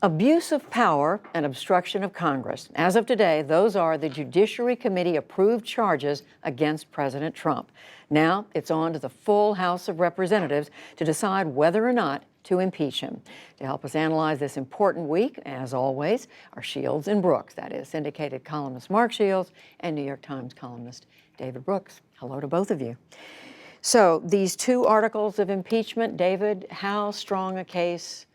Abuse of power and obstruction of Congress. As of today, those are the Judiciary Committee approved charges against President Trump. Now it's on to the full House of Representatives to decide whether or not to impeach him. To help us analyze this important week, as always, are Shields and Brooks. That is syndicated columnist Mark Shields and New York Times columnist David Brooks. Hello to both of you. So these two articles of impeachment, David, how strong a case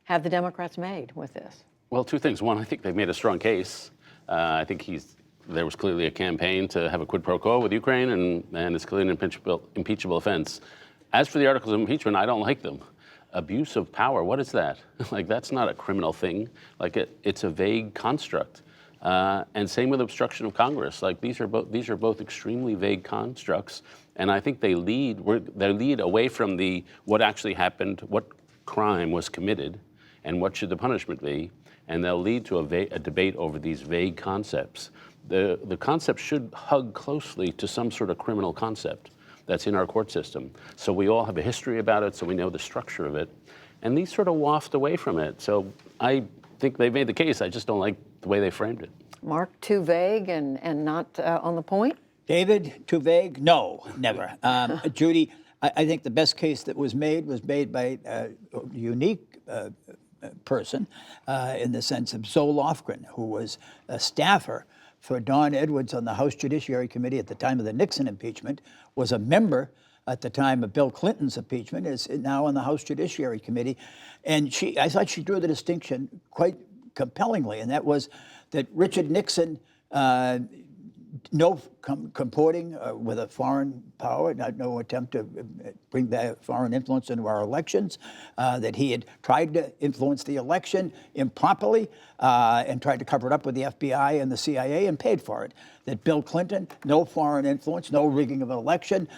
have the Democrats made with this? Well, two things. One, I think they've made a strong case. I think there was clearly a campaign to have a quid pro quo with Ukraine, and it's clearly an impeachable offense. As for the articles of impeachment, I don't like them. Abuse of power, what is that? Like, that's not a criminal thing. Like, it's a vague construct. And same with obstruction of Congress. Like, these are both extremely vague constructs, and I think they lead away from what actually happened, what crime was committed, and what should the punishment be, and they'll lead to a debate over these vague concepts. The concept should hug closely to some sort of criminal concept that's in our court system. So we all have a history about it, so we know the structure of it. And these sort of waft away from it. So I think they made the case. I just don't like the way they framed it. Mark, too vague and not on the point? David, too vague? No, never. Judy, I think the best case that was made by a unique person in the sense of Zoe Lofgren, who was a staffer for Don Edwards on the House Judiciary Committee at the time of the Nixon impeachment, was a member at the time of Bill Clinton's impeachment, is now on the House Judiciary Committee. And I thought she drew the distinction quite compellingly, and that was that Richard Nixon, no comporting with a foreign power, no attempt to bring that foreign influence into our elections, that he had tried to influence the election improperly and tried to cover it up with the FBI and the CIA and paid for it. That Bill Clinton, no foreign influence, no rigging of an election.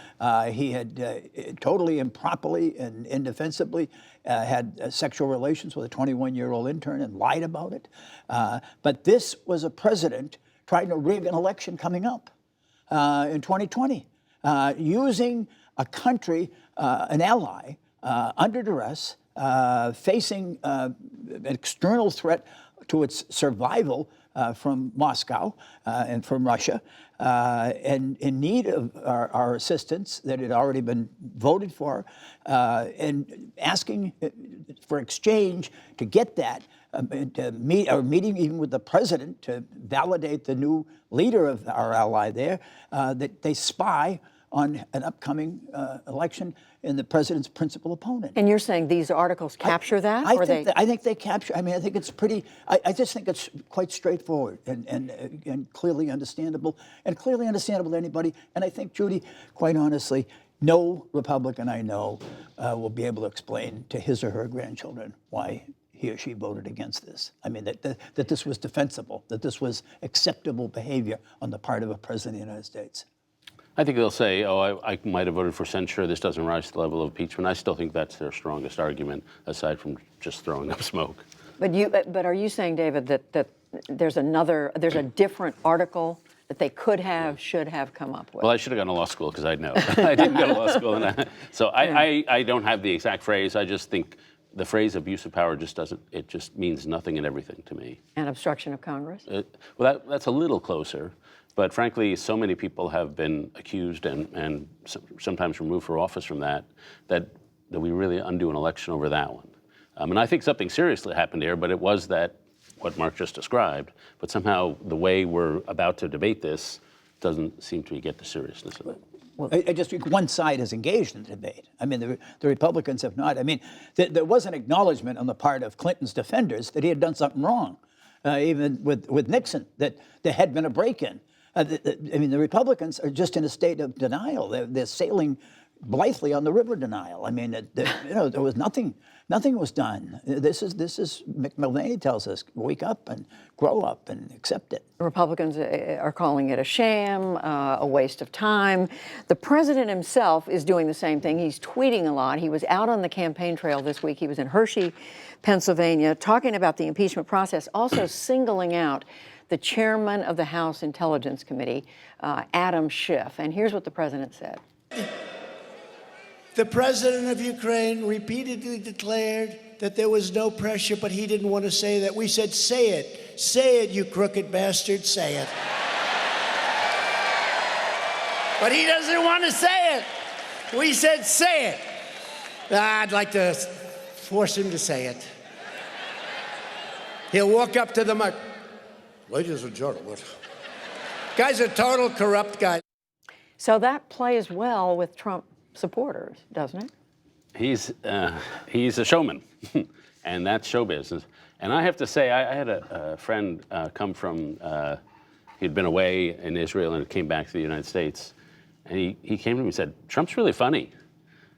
He had totally improperly and indefensibly had sexual relations with a 21-year-old intern and lied about it. But this was a president trying to rig an election coming up in 2020, using a country, an ally, under duress, facing an external threat to its survival from Moscow and from Russia, and in need of our assistance that had already been voted for, and asking for exchange to get that, meeting even with the president to validate the new leader of our ally there, that they spy on an upcoming election in the president's principal opponent. And you're saying these articles capture that? I think they capture. I mean, I think it's pretty. I just think it's quite straightforward and clearly understandable, to anybody. And I think, Judy, quite honestly, no Republican I know will be able to explain to his or her grandchildren why he or she voted against this. I mean, that this was defensible, that this was acceptable behavior on the part of a president of the United States. I think they'll say, oh, I might have voted for censure. This doesn't rise to the level of impeachment. I still think that's their strongest argument, aside from just throwing up smoke. But are you saying, David, that there's a different article that they could have, should have come up with? Well, I should have gone to law school because I'd know. I didn't go to law school. So I don't have the exact phrase. I just think the phrase abuse of power it just means nothing and everything to me. And obstruction of Congress? Well, that's a little closer. But frankly, so many people have been accused and sometimes removed for office from that we really undo an election over that one. And I think something seriously happened here, but it was what Mark just described. But somehow the way we're about to debate this doesn't seem to get the seriousness of it. Well, I just think one side is engaged in the debate. I mean, the Republicans have not. I mean, there was an acknowledgement on the part of Clinton's defenders that he had done something wrong, even with Nixon, that there had been a break-in. I mean, the Republicans are just in a state of denial. They're sailing blithely on the river denial. I mean, there was nothing was done. This is Mulvaney tells us, wake up and grow up and accept it. Republicans are calling it a sham, a waste of time. The president himself is doing the same thing. He's tweeting a lot. He was out on the campaign trail this week. He was in Hershey, Pennsylvania, talking about the impeachment process, also singling out the chairman of the House Intelligence Committee, Adam Schiff. And here's what the president said. The president of Ukraine repeatedly declared that there was no pressure, but he didn't want to say that. We said, say it. Say it, you crooked bastard, say it. But he doesn't want to say it. We said, say it. I'd like to force him to say it. He'll walk up to the mic. Ladies and gentlemen. Guy's a total corrupt guy. So that plays well with Trump supporters, doesn't it? He's a showman, and that's show business. And I have to say, I had a friend come from, he'd been away in Israel and came back to the United States. And he came to me and said, Trump's really funny.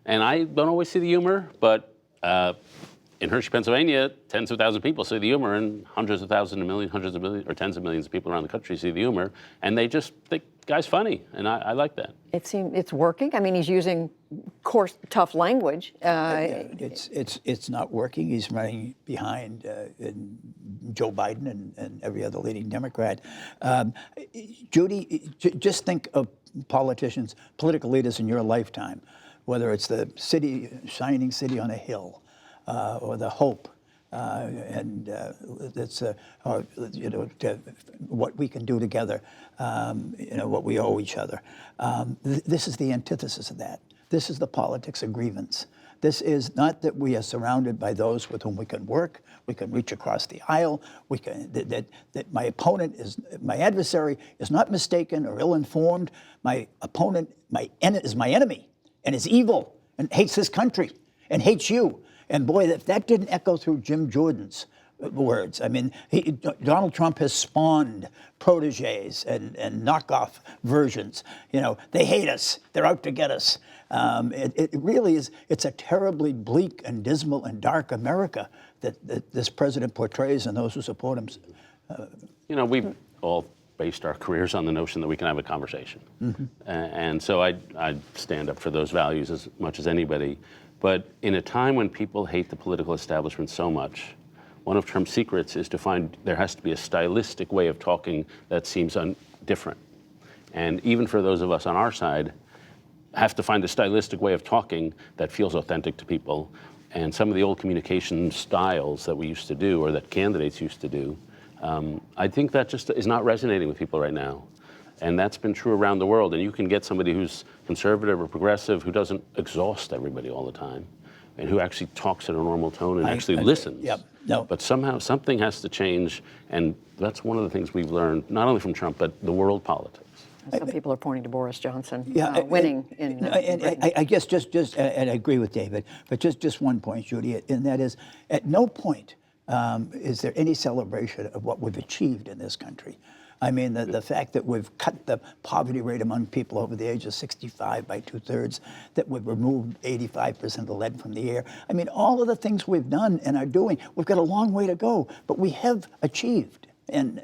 And I don't always see the humor, but in Hershey, Pennsylvania, tens of thousands of people see the humor, and hundreds of thousands, hundreds of millions, or tens of millions of people around the country see the humor, and they just think guy's funny, and I like that. It seems it's working. I mean, he's using coarse, tough language. It's not working. He's running behind Joe Biden and every other leading Democrat. Judy, just think of politicians, political leaders in your lifetime, whether it's the shining city on a hill, or the hope, and that's what we can do together, what we owe each other. This is the antithesis of that. This is the politics of grievance. This is not that we are surrounded by those with whom we can work, we can reach across the aisle, we can, that my opponent my adversary is not mistaken or ill-informed. My opponent is my enemy and is evil and hates this country and hates you. And boy, if that didn't echo through Jim Jordan's words. I mean, Donald Trump has spawned proteges and knockoff versions. They hate us. They're out to get us. It really is. It's a terribly bleak and dismal and dark America that this president portrays, and those who support him. We've all based our careers on the notion that we can have a conversation. Mm-hmm. And so I stand up for those values as much as anybody. But in a time when people hate the political establishment so much, one of Trump's secrets is to find there has to be a stylistic way of talking that seems different. And even for those of us on our side, have to find a stylistic way of talking that feels authentic to people. And some of the old communication styles that we used to do, or that candidates used to do, I think that just is not resonating with people right now. And that's been true around the world. And you can get somebody who's conservative or progressive who doesn't exhaust everybody all the time, and who actually talks in a normal tone and actually listens. Yep. No. But somehow something has to change, and that's one of the things we've learned, not only from Trump, but the world politics. Some people are pointing to Boris Johnson winning in Britain. I guess just and I agree with David, but just one point, Judy, and that is, at no point is there any celebration of what we've achieved in this country. I mean, the fact that we've cut the poverty rate among people over the age of 65 by 2/3, that we've removed 85% of the lead from the air. I mean, all of the things we've done and are doing, we've got a long way to go, but we have achieved. And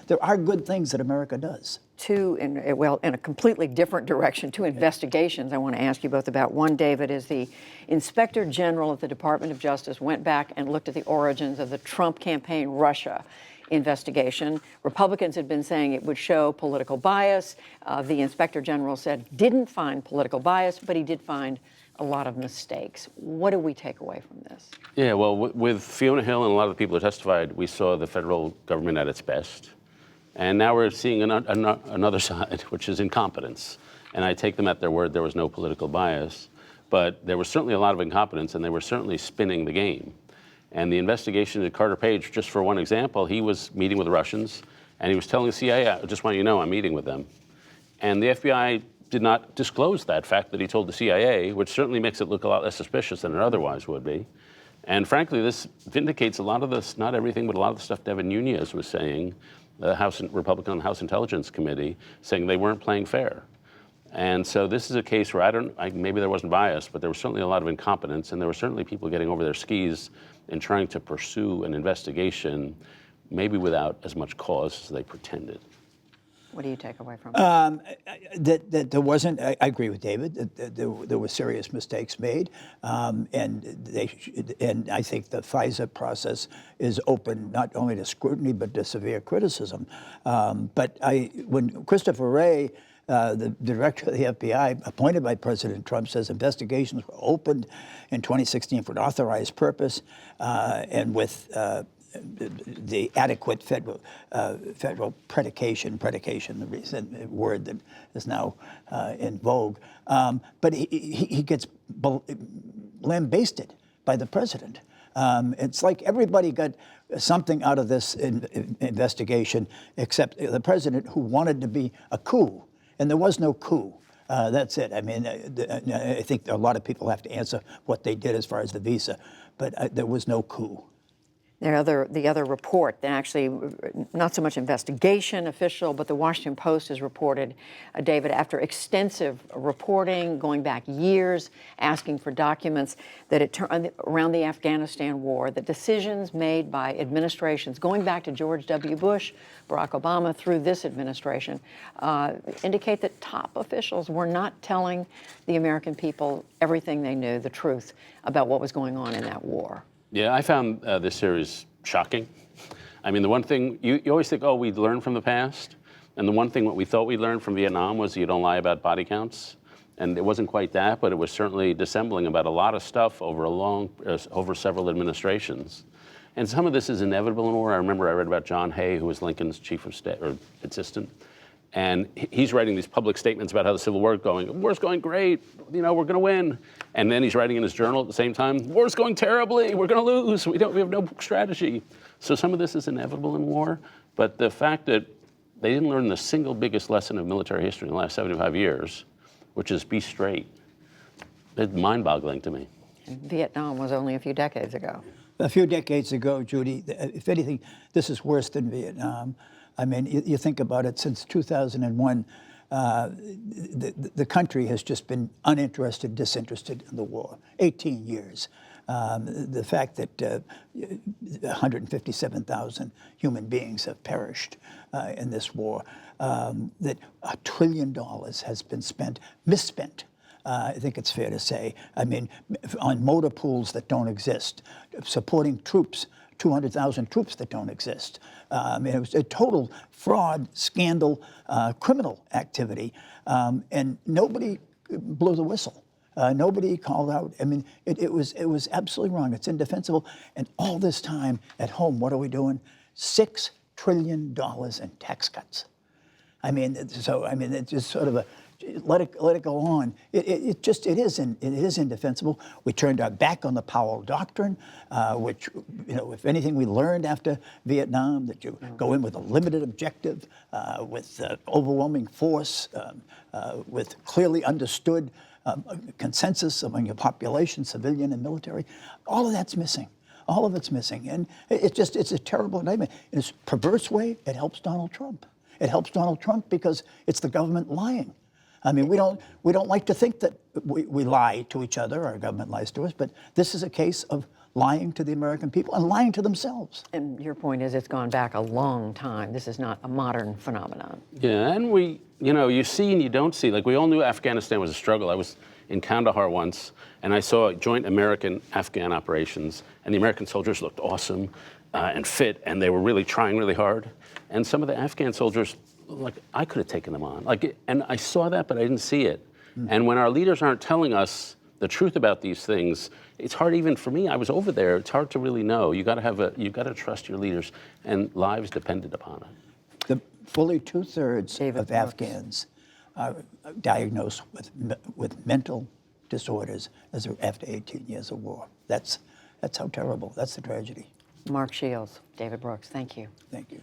there are good things that America does. In a completely different direction, two investigations I want to ask you both about. One, David, is the Inspector General of the Department of Justice went back and looked at the origins of the Trump campaign Russia investigation. Republicans had been saying it would show political bias. The Inspector General said didn't find political bias, but he did find a lot of mistakes. What do we take away from this? Yeah, well, with Fiona Hill and a lot of the people who testified, we saw the federal government at its best. And now we're seeing another side, which is incompetence. And I take them at their word, there was no political bias. But there was certainly a lot of incompetence, and they were certainly spinning the game. And the investigation at Carter Page, just for one example, he was meeting with the Russians, and he was telling the CIA, I just want you to know I'm meeting with them. And the FBI did not disclose that fact that he told the CIA, which certainly makes it look a lot less suspicious than it otherwise would be. And frankly, this vindicates a lot of this, not everything, but a lot of the stuff Devin Nunes was saying, the Republican House Intelligence Committee, saying they weren't playing fair. And so this is a case where maybe there wasn't bias, but there was certainly a lot of incompetence, and there were certainly people getting over their skis in trying to pursue an investigation, maybe without as much cause as they pretended. What do you take away from it? That there wasn't, I agree with David, that there were serious mistakes made, and I think the FISA process is open not only to scrutiny but to severe criticism. But when Christopher Wray The director of the FBI, appointed by President Trump, says investigations were opened in 2016 for an authorized purpose and with the adequate federal predication, the recent word that is now in vogue. But he gets lambasted by the president. It's like everybody got something out of this investigation except the president, who wanted to be a coup, and there was no coup. That's it. I mean, I think a lot of people have to answer what they did as far as the visa, but there was no coup. The other report, that actually not so much investigation official, but the Washington Post has reported, David, after extensive reporting going back years, asking for documents, that around the Afghanistan war, the decisions made by administrations going back to George W. Bush, Barack Obama, through this administration, indicate that top officials were not telling the American people everything they knew, the truth about what was going on in that war. Yeah, I found this series shocking. I mean, the one thing, you always think, oh, we'd learn from the past. And the one thing what we thought we learned from Vietnam was you don't lie about body counts. And it wasn't quite that, but it was certainly dissembling about a lot of stuff over over several administrations. And some of this is inevitable in war. I remember I read about John Hay, who was Lincoln's chief of staff, or assistant. And he's writing these public statements about how the Civil War is going. War's going great, you know, we're going to win. And then he's writing in his journal at the same time, war's going terribly, we're going to lose, we have no strategy. So some of this is inevitable in war, but the fact that they didn't learn the single biggest lesson of military history in the last 75 years, which is be straight, it's mind-boggling to me. Vietnam was only a few decades ago. A few decades ago, Judy, if anything, this is worse than Vietnam. I mean, you think about it, since 2001, the country has just been uninterested, disinterested in the war. 18 years. The fact that 157,000 human beings have perished in this war, that $1 trillion has been misspent. I think it's fair to say. I mean, on motor pools that don't exist, supporting troops, 200,000 troops that don't exist. It was a total fraud, scandal, criminal activity, and nobody blew the whistle. Nobody called out. I mean, it was absolutely wrong. It's indefensible. And all this time at home, what are we doing? $6 trillion in tax cuts. I mean, it's just sort of a let it go on. It is indefensible. We turned our back on the Powell Doctrine, which, you know, if anything we learned after Vietnam, that you go in with a limited objective, with overwhelming force, with clearly understood consensus among your population, civilian and military. All of that's missing. All of it's missing, and it's a terrible nightmare. In a perverse way, it helps Donald Trump. It helps Donald Trump because it's the government lying. I mean, we don't like to think that we lie to each other, our government lies to us, but this is a case of lying to the American people and lying to themselves. And your point is it's gone back a long time. This is not a modern phenomenon. Yeah, and you see and you don't see. Like, we all knew Afghanistan was a struggle. I was in Kandahar once, and I saw joint American-Afghan operations, and the American soldiers looked awesome and fit, and they were really trying really hard. And some of the Afghan soldiers, like, I could have taken them on. And I saw that, but I didn't see it. And when our leaders aren't telling us the truth about these things, it's hard even for me. I was over there. It's hard to really know. You got to trust your leaders, and lives depended upon it. Fully 2/3 David of Brooks. Afghans are diagnosed with mental disorders after 18 years of war. That's how terrible. That's the tragedy. Mark Shields, David Brooks, thank you. Thank you.